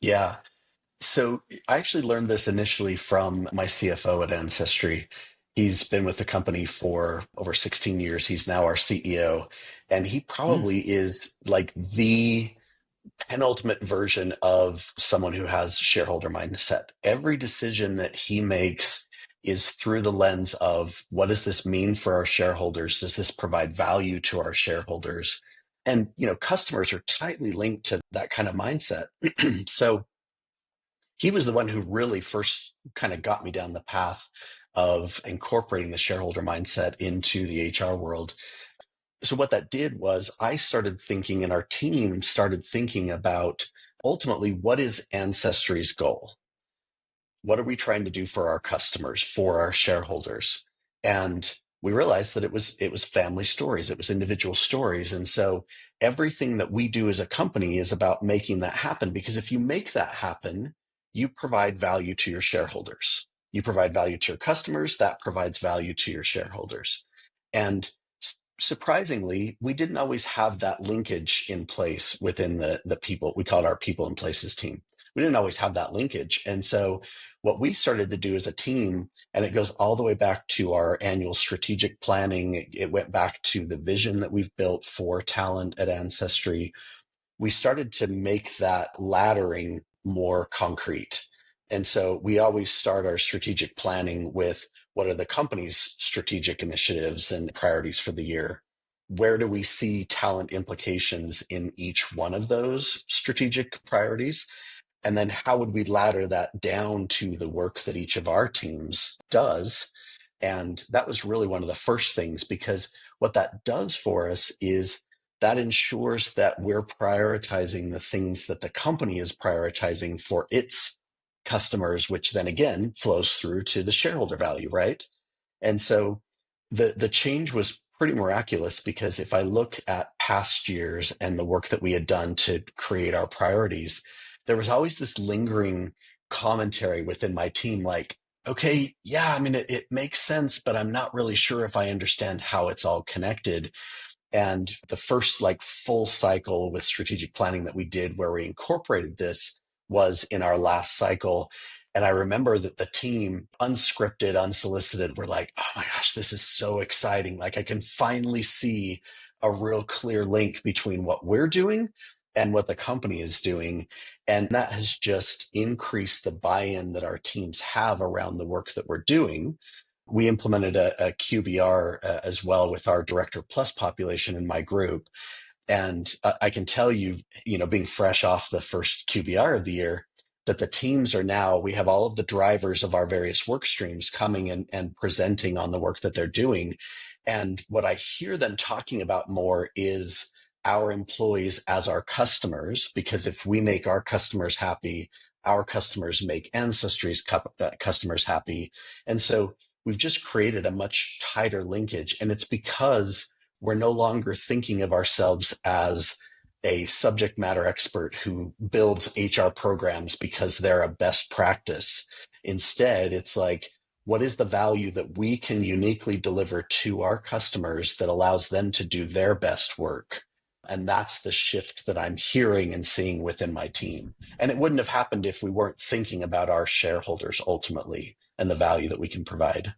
Yeah. So I actually learned this initially from my CFO at Ancestry. He's been with the company for over 16 years. He's now our CEO, and he Mm, probably is like the penultimate version of someone who has shareholder mindset. Every decision that he makes is through the lens of what does this mean for our shareholders? Does this provide value to our shareholders? And customers are tightly linked to that kind of mindset. So he was the one who really first kind of got me down the path of incorporating the shareholder mindset into the HR world. So what that did was I started thinking, and our team started thinking about ultimately what is Ancestry's goal? What are we trying to do for our customers, for our shareholders? And we realized that it was family stories, it was individual stories. And so everything that we do as a company is about making that happen, because if you make that happen, you provide value to your shareholders. You provide value to your customers, that provides value to your shareholders. And surprisingly, we didn't always have that linkage in place within the people. We call it our people and places team. We didn't always have that linkage. And so what we started to do as a team, and it goes all the way back to our annual strategic planning, it went back to the vision that we've built for talent at Ancestry. We started to make that laddering more concrete. And so we always start our strategic planning with what are the company's strategic initiatives and priorities for the year? Where do we see talent implications in each one of those strategic priorities? And then how would we ladder that down to the work that each of our teams does? And that was really one of the first things, because what that does for us is that ensures that we're prioritizing the things that the company is prioritizing for its customers, which then again flows through to the shareholder value, right? And so the change was pretty miraculous, because if I look at past years and the work that we had done to create our priorities, there was always this lingering commentary within my team like, okay, yeah, I mean, it makes sense, but I'm not really sure if I understand how it's all connected. And the first like full cycle with strategic planning that we did where we incorporated this was in our last cycle. And I remember that the team, unscripted, unsolicited, were like, oh my gosh, this is so exciting. Like I can finally see a real clear link between what we're doing and what the company is doing. And that has just increased the buy-in that our teams have around the work that we're doing. We implemented a QBR as well with our Director Plus population in my group. And I can tell you, being fresh off the first QBR of the year, that the teams are now, we have all of the drivers of our various work streams coming and presenting on the work that they're doing. And what I hear them talking about more is our employees as our customers, because if we make our customers happy, our customers make Ancestry's customers happy. And so we've just created a much tighter linkage. And it's because we're no longer thinking of ourselves as a subject matter expert who builds HR programs because they're a best practice. Instead, it's like, what is the value that we can uniquely deliver to our customers that allows them to do their best work? And that's the shift that I'm hearing and seeing within my team. And it wouldn't have happened if we weren't thinking about our shareholders ultimately and the value that we can provide.